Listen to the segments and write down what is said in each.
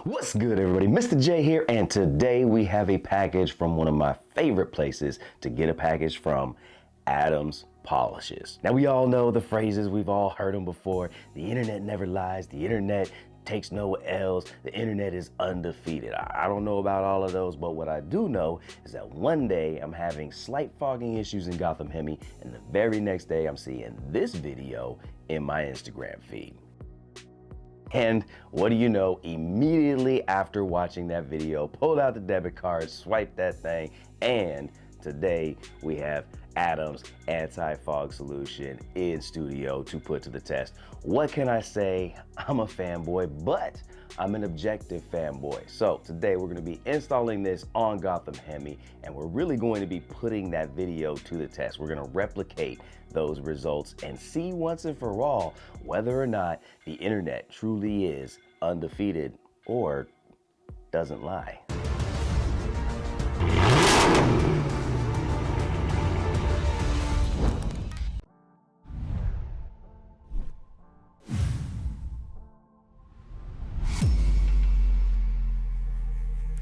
What's good, everybody? Mr. J here, and today we have a package from one of my favorite places to get a package from, Adams Polishes. Now, we all know the phrases, we've all heard them before. The internet never lies, the internet takes no L's, the internet is undefeated. I don't know about all of those, but what I do know is that one day I'm having slight fogging issues in Gotham Hemi, and the very next day I'm seeing this video in my Instagram feed. And what do you know, immediately after watching that video, pulled out the debit card, swiped that thing, and today we have Addons anti-fog solution in studio to put to the test. What can I say? I'm a fanboy, but I'm an objective fanboy. So today we're going to be installing this on Gotham Hemi, and we're really going to be putting that video to the test. We're going to replicate those results and see once and for all whether or not the internet truly is undefeated or doesn't lie.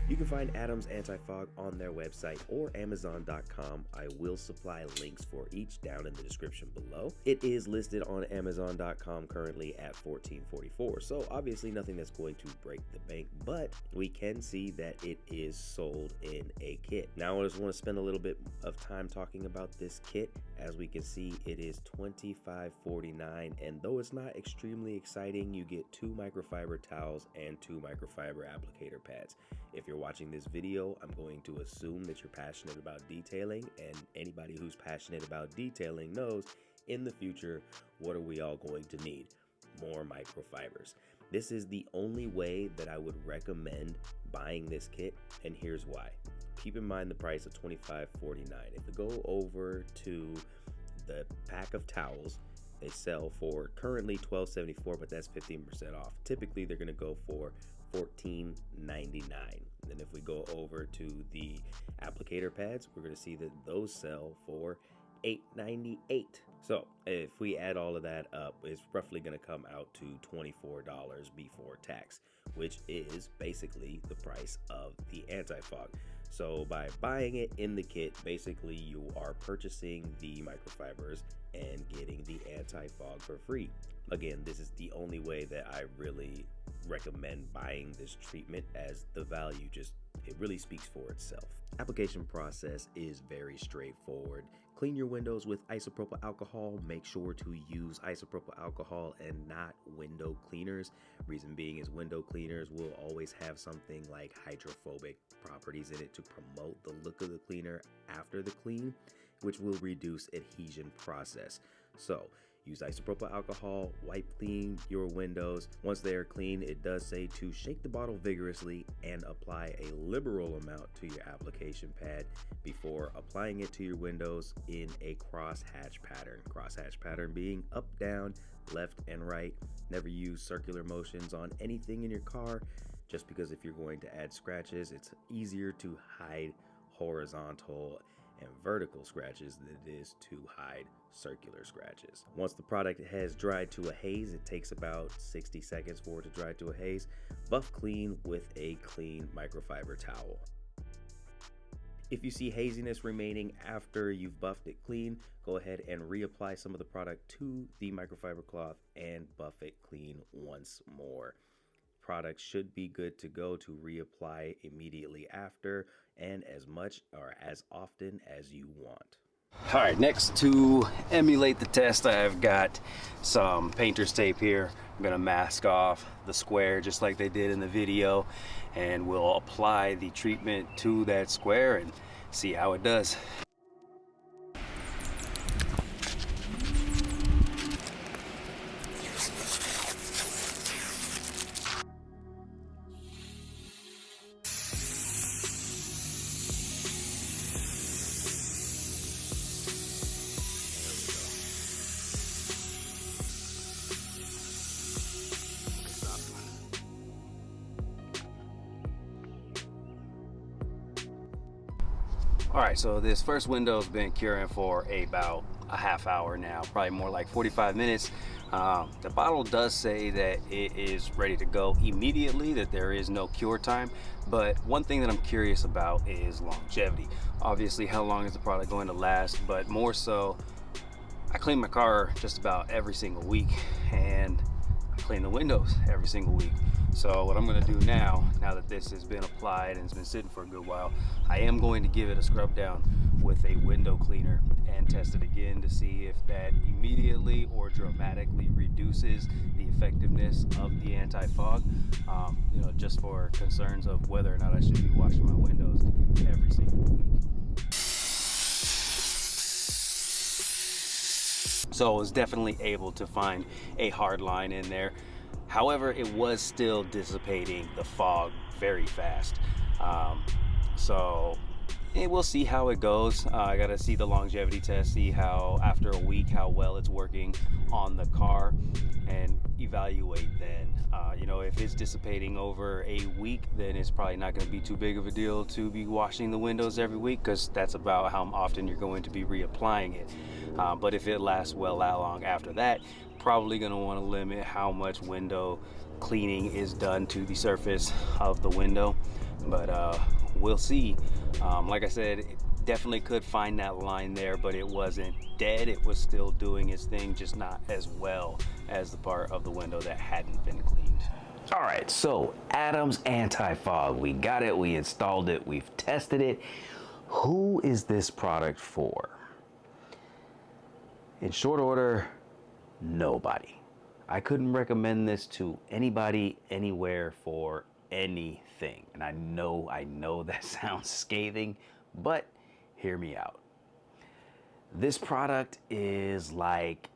You can find Addons Anti-Fog on their website or Amazon.com. I will supply links for each down in the description below. It is listed on Amazon.com currently at $14.44, so obviously nothing that's going to break the bank, but we can see that it is sold in a kit. Now I just want to spend a little bit of time talking about this kit. As we can see, it is $25.49, and though it's not extremely exciting, you get 2 microfiber towels and 2 microfiber applicator pads. If you're watching this video, I'm going to assume that you're passionate about detailing, and anybody who's passionate about detailing knows in the future, what are we all going to need? More microfibers. This is the only way that I would recommend buying this kit, and here's why. Keep in mind the price of $25.49. If you go over to the pack of towels, they sell for currently $12.74, but that's 15% off. Typically, they're going to go for $14.99. And if we go over to the applicator pads, we're going to see that those sell for $8.98. So if we add all of that up, it's roughly going to come out to $24 before tax, which is basically the price of the anti-fog. So by buying it in the kit, basically you are purchasing the microfibers and getting the anti-fog for free. Again, this is the only way that I really recommend buying this treatment, as the value it really speaks for itself. Application process is very straightforward. Clean your windows with isopropyl alcohol. Make sure to use isopropyl alcohol and not window cleaners. Reason being is window cleaners will always have something like hydrophobic properties in it to promote the look of the cleaner after the clean, which will reduce adhesion process. So use isopropyl alcohol, wipe clean your windows. Once they are clean, it does say to shake the bottle vigorously and apply a liberal amount to your application pad before applying it to your windows in a crosshatch pattern. Crosshatch pattern being up, down, left, and right. Never use circular motions on anything in your car, just because if you're going to add scratches, it's easier to hide horizontal and vertical scratches than it is to hide circular scratches. Once the product has dried to a haze, it takes about 60 seconds for it to dry to a haze. Buff clean with a clean microfiber towel. If you see haziness remaining after you've buffed it clean, go ahead and reapply some of the product to the microfiber cloth and buff it clean once more. Product should be good to go to reapply immediately after, and as much or as often as you want. All right, next to emulate the test, I've got some painter's tape here. I'm gonna mask off the square just like they did in the video, and we'll apply the treatment to that square and see how it does. All right, so this first window's been curing for about a half hour now, probably more like 45 minutes. The bottle does say that it is ready to go immediately, that there is no cure time, but one thing that I'm curious about is longevity. Obviously, how long is the product going to last, but more so, I clean my car just about every single week, and I clean the windows every single week. So what I'm going to do now that this has been applied and it's been sitting for a good while, I am going to give it a scrub down with a window cleaner and test it again to see if that immediately or dramatically reduces the effectiveness of the anti-fog, just for concerns of whether or not I should be washing my windows every single week. So I was definitely able to find a hard line in there. However, it was still dissipating the fog very fast. So we'll see how it goes. I gotta see the longevity test, see how after a week how well it's working on the car, and evaluate then. If it's dissipating over a week, then it's probably not going to be too big of a deal to be washing the windows every week, because that's about how often you're going to be reapplying it. But if it lasts well that long after that, probably going to want to limit how much window cleaning is done to the surface of the window. But we'll see. Like I said, it definitely could find that line there, but it wasn't dead. It was still doing its thing, just not as well as the part of the window that hadn't been cleaned. All right, so Addons anti-fog, we got it, we installed it, we've tested it. Who is this product for? In short order, nobody. I couldn't recommend this to anybody, anywhere, for anything. And I know that sounds scathing, but hear me out. This product is like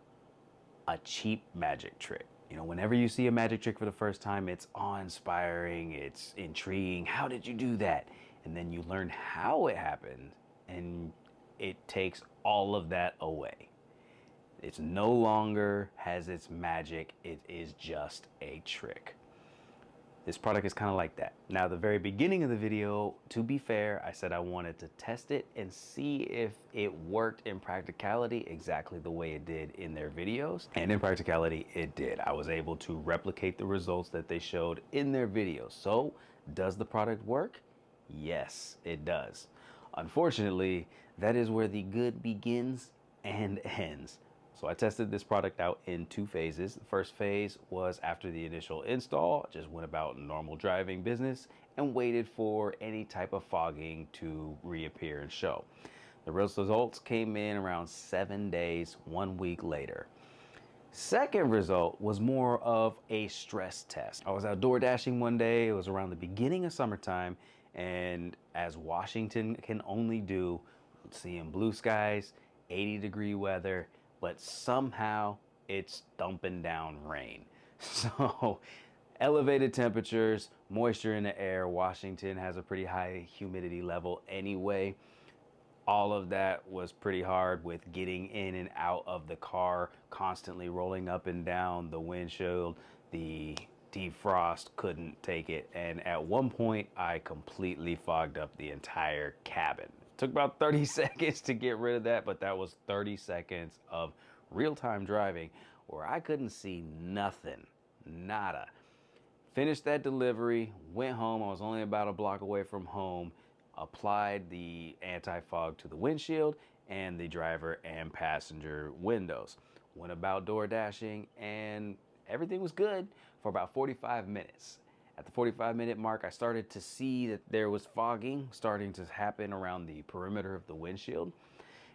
a cheap magic trick. Whenever you see a magic trick for the first time, it's awe-inspiring, it's intriguing. How did you do that? And then you learn how it happened, and it takes all of that away. It's no longer has its magic, it is just a trick. This product is kind of like that. Now, the very beginning of the video, to be fair, I said I wanted to test it and see if it worked in practicality exactly the way it did in their videos. And in practicality, it did. I was able to replicate the results that they showed in their videos. So, does the product work? Yes, it does. Unfortunately, that is where the good begins and ends. So I tested this product out in 2 phases. The first phase was after the initial install. Just went about normal driving business and waited for any type of fogging to reappear and show. The results came in around 7 days, 1 week later. Second result was more of a stress test. I was out door dashing one day. It was around the beginning of summertime, and as Washington can only do, seeing blue skies, 80-degree weather, but somehow it's dumping down rain. So elevated temperatures, moisture in the air. Washington has a pretty high humidity level anyway. All of that was pretty hard with getting in and out of the car, constantly rolling up and down the windshield. The defrost couldn't take it. And at one point, I completely fogged up the entire cabin. Took about 30 seconds to get rid of that, but that was 30 seconds of real-time driving where I couldn't see nothing, nada. Finished that delivery, went home. I was only about a block away from home, applied the anti-fog to the windshield and the driver and passenger windows. Went about door dashing, and everything was good for about 45 minutes. At the 45-minute mark, I started to see that there was fogging starting to happen around the perimeter of the windshield.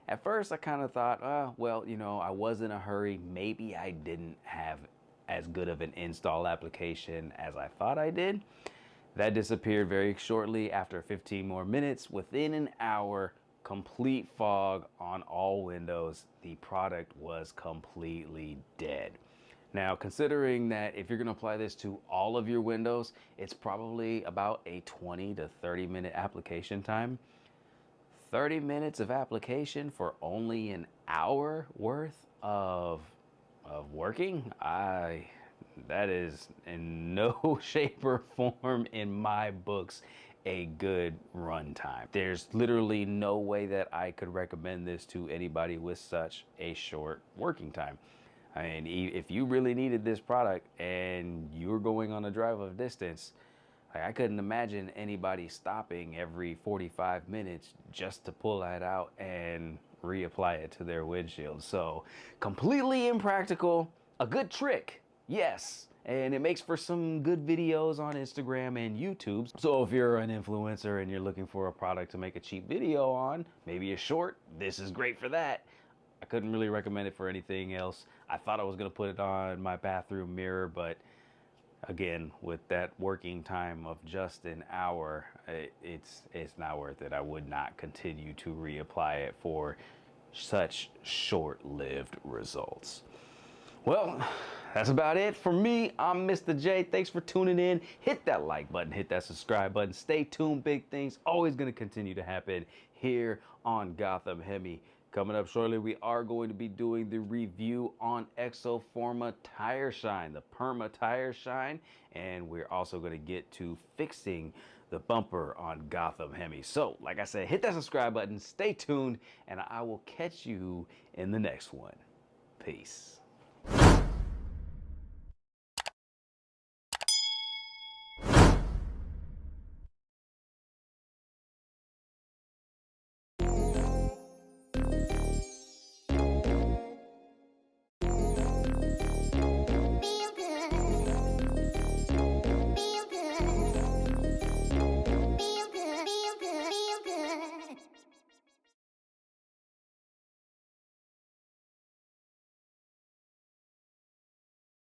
At first, I kind of thought, I was in a hurry. Maybe I didn't have as good of an install application as I thought I did. That disappeared very shortly after 15 more minutes. Within an hour, complete fog on all windows. The product was completely dead. Now, considering that if you're going to apply this to all of your windows, it's probably about a 20 to 30 minute application time. 30 minutes of application for only an hour worth of working? That is in no shape or form in my books a good run time. There's literally no way that I could recommend this to anybody with such a short working time. I mean, if you really needed this product and you're going on a drive of distance, like, I couldn't imagine anybody stopping every 45 minutes just to pull that out and reapply it to their windshield. So completely impractical. A good trick, yes. And it makes for some good videos on Instagram and YouTube. So if you're an influencer and you're looking for a product to make a cheap video on, maybe a short, this is great for that. I couldn't really recommend it for anything else. I thought I was gonna put it on my bathroom mirror, but again, with that working time of just an hour, it's not worth it. I would not continue to reapply it for such short-lived results. Well, that's about it for me. I'm Mr. J. Thanks for tuning in. Hit that like button, hit that subscribe button. Stay tuned. Big things always going to continue to happen here on Gotham Hemi. Coming up shortly, we are going to be doing the review on Exoforma Tire Shine, the Perma Tire Shine, and we're also going to get to fixing the bumper on Gotham Hemi. So, like I said, hit that subscribe button, stay tuned, and I will catch you in the next one. Peace.